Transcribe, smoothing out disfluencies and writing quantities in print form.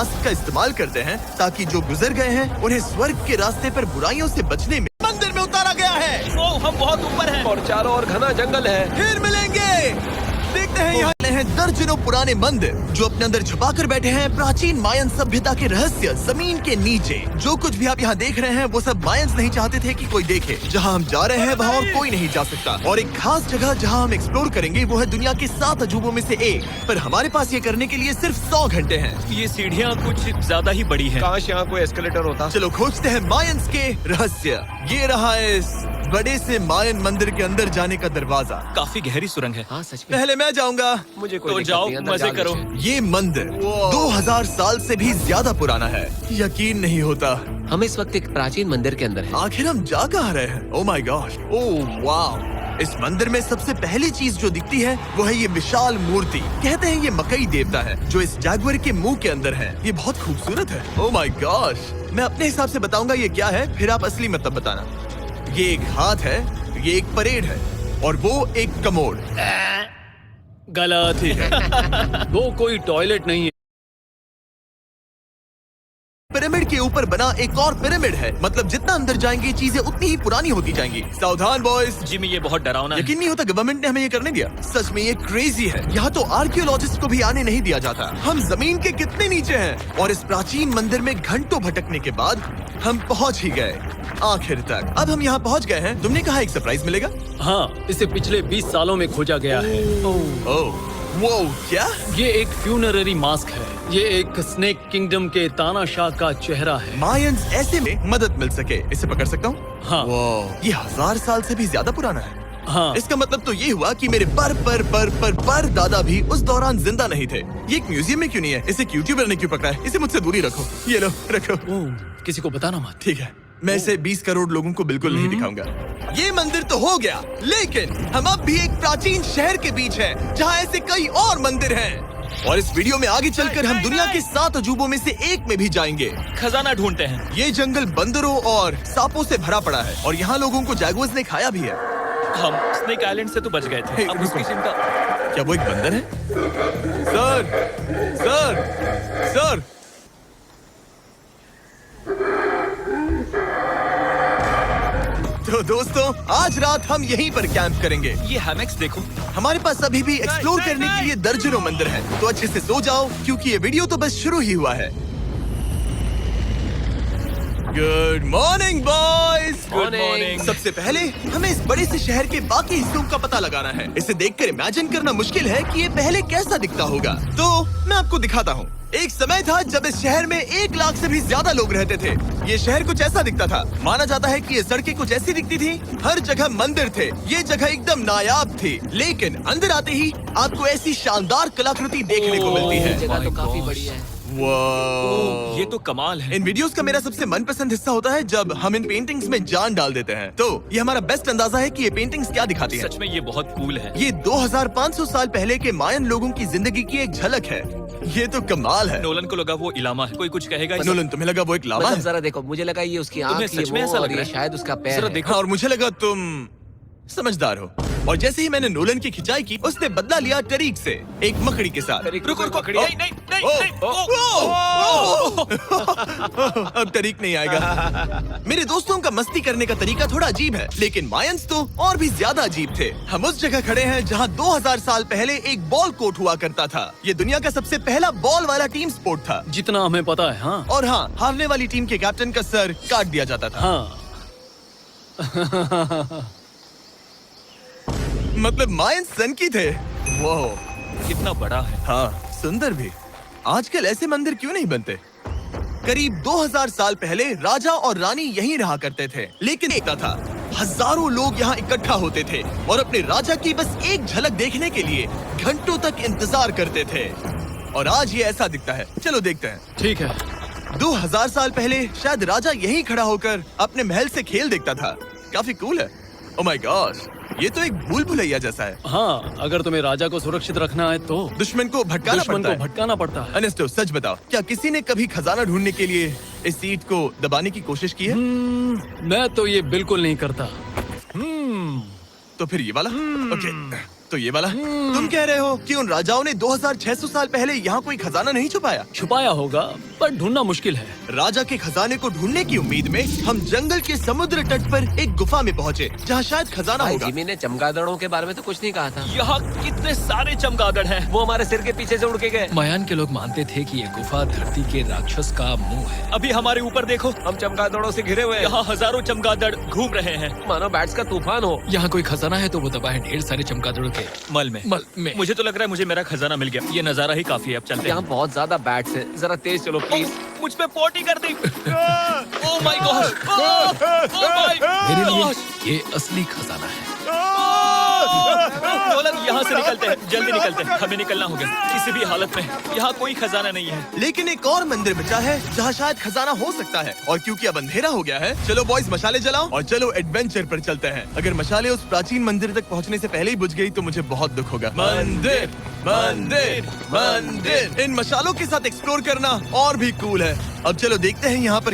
Mask का इस्तेमाल करते हैं ताकि जो गुजर गए हैं उन्हें स्वर्ग के रास्ते पर बुराइयों से बचने में मंदिर में उतारा गया है। हम बहुत ऊपर हैं और चारों ओर घना जंगल है। फिर मिलेंगे। देखते हैं यहाँ हैं दर्जनों पुराने मंदिर जो अपने अंदर छुपा कर बैठे हैं प्राचीन मायन सभ्यता के रहस्य जमीन के नीचे। जो कुछ भी आप यहाँ देख रहे हैं वो सब मायंस नहीं चाहते थे कि कोई देखे। जहाँ हम जा रहे हैं वहाँ और कोई नहीं जा सकता। और एक खास जगह जहाँ हम एक्सप्लोर करेंगे वो है दुनिया के 7 अजूबों में से एक। पर हमारे पास ये करने के लिए सिर्फ 100 घंटे हैं। ये सीढ़ियाँ कुछ ज्यादा ही बड़ी हैं। काश यहाँ कोई एस्केलेटर होता। चलो खोजते हैं मायंस के रहस्य। ये रहा इस बड़े से मायन मंदिर के अंदर जाने का दरवाजा। काफी गहरी सुरंग है। हाँ सच में। पहले मैं जाऊंगा। मुझे कोई तो दिक्कत जाओ, नहीं, अंदर मजे जाओ करो। मुझे। ये मंदिर 2000 साल से भी ज्यादा पुराना है। यकीन नहीं होता। हम इस वक्त एक प्राचीन मंदिर के अंदर हैं। आखिर हम जा कहाँ रहे हैं? ओह माय गॉड, ओह वाह। इस मंदिर में सबसे पहली चीज जो दिखती है वो है ये विशाल मूर्ति। कहते हैं ये मकई देवता है जो इस जैगुआर के मुंह के अंदर है। ये बहुत खूबसूरत है। ओह माय गॉड। मैं अपने हिसाब से बताऊंगा ये क्या है, फिर आप असली मतलब बताना। ये एक हाथ है, ये एक परेड है और वो एक कमोड। गलत है। वो कोई टॉयलेट नहीं है। पिरामिड के ऊपर बना एक और पिरामिड है। मतलब जितना अंदर जाएंगे चीजें उतनी ही पुरानी होती जाएंगी। सावधान बॉयज। जिमी ये बहुत डरावना है। यकीन नहीं होता गवर्नमेंट ने हमें ये करने दिया। सच में ये क्रेजी है। यहाँ तो आर्कियोलॉजिस्ट को भी आने नहीं दिया जाता। हम जमीन के कितने नीचे हैं और इस प्राचीन मंदिर में घंटों भटकने के बाद हम पहुँच ही गए आखिर तक। अब हम यहाँ पहुँच गए हैं। तुमने कहा एक सरप्राइज मिलेगा। हाँ, इसे पिछले 20 सालों में खोजा गया है। ओह वो क्या? ये एक फ्यूनररी मास्क है। ये एक स्नेक किंगडम के तानाशाह का चेहरा है। मायंस ऐसे में मदद मिल सके। इसे पकड़ सकता हूँ? हाँ। ये 1000 साल से भी ज्यादा पुराना है। हाँ। इसका मतलब तो ये हुआ कि मेरे पर दादा भी उस दौरान जिंदा नहीं थे। ये एक म्यूजियम में क्यों नहीं है? इसे यूट्यूबर ने क्यों पकड़ा है? इसे मुझसे दूरी रखो। ये लो रखो। किसी को बताना मत। ठीक है, मैं इसे 20 करोड़ लोगों को बिल्कुल नहीं दिखाऊंगा। ये मंदिर तो हो गया, लेकिन हम अब भी एक प्राचीन शहर के बीच हैं, जहाँ ऐसे कई और मंदिर हैं। और इस वीडियो में आगे चलकर हम दुनिया के 7 अजूबों में से एक में भी जाएंगे। खजाना ढूंढते हैं। ये जंगल बंदरों और सांपों से भरा पड़ा है और यहाँ लोगों को जैगुआर्स ने खाया भी है। हम स्नेक आइलैंड से तो बच गए थे। हे, अब रुको। उसकी चिंता। क्या वो एक बंदर है? Sir, sir, sir. तो दोस्तों आज रात हम यहीं पर कैंप करेंगे। ये हैमक्स देखो। हमारे पास अभी भी एक्सप्लोर करने के लिए दर्जनों मंदिर हैं। तो अच्छे से सो जाओ क्योंकि ये वीडियो तो बस शुरू ही हुआ है। Good morning boys. Good morning. सबसे पहले हमें इस बड़े से शहर के बाकी हिस्सों का पता लगाना है। इसे देखकर इमेजिन करना मुश्किल है कि ये पहले कैसा दिखता होगा। तो मैं आपको दिखाता हूँ। एक समय था जब इस शहर में 1 लाख से भी ज्यादा लोग रहते थे। ये शहर कुछ ऐसा दिखता था। माना जाता है कि ये सड़कें कुछ ऐसी दिखती थी। हर जगह मंदिर थे। ये जगह एकदम नायाब थी। लेकिन अंदर आते ही आपको ऐसी शानदार कलाकृति देखने को मिलती ये है। जगह तो काफी बड़ी है। वाह, ये तो कमाल है। इन वीडियोस का मेरा सबसे मनपसंद हिस्सा होता है जब हम इन पेंटिंग्स में जान डाल देते हैं। तो ये हमारा बेस्ट अंदाजा है कि ये पेंटिंग्स क्या दिखाती हैं। सच में ये बहुत कूल है। ये 2500 साल पहले के मायन लोगों की जिंदगी की एक झलक है। ये तो कमाल है। नोलन को लगा वो इलामा है। कोई कुछ कहेगा इसे? नोलन, तुम्हें लगा वो एक लावा मतलब है? जरा देखो, मुझे लगा ये उसकी तुम्हें आँख, ये सच में वो, ऐसा और लग ये रहा है? शायद उसका पैर जरा है। देखो। और मुझे लगा तुम समझदार हो। और जैसे ही मैंने नोलन की खिंचाई की उसने बदला लिया टरीक से, एक मकड़ी के साथ। रुको रुको। ओ, नहीं नहीं नहीं ओ, नहीं। ओ, ओ, अब टरीक नहीं आएगा। मेरे दोस्तों का मस्ती करने का तरीका थोड़ा अजीब है, लेकिन मायंस तो और भी ज्यादा अजीब थे। हम उस जगह खड़े हैं जहाँ 2000 साल पहले एक बॉल कोर्ट हुआ करता था। ये दुनिया का सबसे पहला बॉल वाला टीम स्पोर्ट था। जितना हमें पता है। हाँ। और हाँ, हारने वाली टीम के कैप्टन का सर काट दिया जाता था। हाँ। मतलब मायंस सन की थे। वो कितना बड़ा है। हाँ, सुंदर भी। आजकल ऐसे मंदिर क्यों नहीं बनते? करीब 2000 साल पहले राजा और रानी यहीं रहा करते थे। लेकिन एक था, हजारों लोग यहाँ इकट्ठा होते थे और अपने राजा की बस एक झलक देखने के लिए घंटों तक इंतजार करते थे। और आज ये ऐसा दिखता है। चलो देखते हैं। ठीक है। 2000 साल पहले शायद राजा यहीं खड़ा होकर अपने महल से खेल देखता था। काफी कूल है। ओह माय गॉड, ये तो एक भूल भुलैया जैसा है। हाँ, अगर तुम्हें राजा को सुरक्षित रखना है तो दुश्मन को भटकाना पड़ता है। पड़ता है। सच बताओ, क्या किसी ने कभी खजाना ढूंढने के लिए इस सीट को दबाने की कोशिश की है? मैं तो ये बिल्कुल नहीं करता। तो फिर ये वाला? ओके, तो ये वाला तुम कह रहे हो कि उन राजाओं ने 2600 साल पहले यहाँ कोई खजाना नहीं छुपाया? छुपाया होगा पर ढूंढना मुश्किल है। राजा के खजाने को ढूंढने की उम्मीद में हम जंगल के समुद्र तट पर एक गुफा में पहुँचे जहाँ शायद खजाना भाई होगा। जिमी ने चमगादड़ों के बारे में तो कुछ नहीं कहा था। यहाँ कितने सारे चमगादड़ हैं। वो हमारे सिर के पीछे से उड़ के गए। मयान के लोग मानते थे कि ये गुफा धरती के राक्षस का मुंह है। अभी हमारे ऊपर देखो, हम चमगादड़ों से घिरे हुए हैं। यहाँ हजारों चमगादड़ घूम रहे हैं। मानो बैट्स का तूफान हो। यहाँ कोई खजाना है तो वो दबा है ढेर सारे चमगादड़ों के मल में। मुझे तो लग रहा है मुझे मेरा खजाना मिल गया। ये नजारा ही काफी है। अब चलते यहाँ हैं। बहुत ज्यादा बैट्स हैं। जरा तेज चलो प्लीज। मुझ पे पोटी कर दी। Oh my God, oh my मेरे लिए गॉड। ये असली खजाना है। नोलन, यहाँ से निकलते हैं, जल्दी निकलते हैं, हमें निकलना होगा किसी भी हालत में। यहाँ कोई खजाना नहीं है। लेकिन एक और मंदिर बचा है जहाँ शायद खजाना हो सकता है। और क्योंकि अब अंधेरा हो गया है, चलो बॉयज मशाले जलाओ और चलो एडवेंचर पर चलते हैं। अगर मशाले उस प्राचीन मंदिर तक पहुँचने से पहले ही बुझ गई तो मुझे बहुत दुख होगा। मंदिर मंदिर मंदिर, इन मशालों के साथ एक्सप्लोर करना और भी कूल है। अब चलो देखते हैं यहाँ पर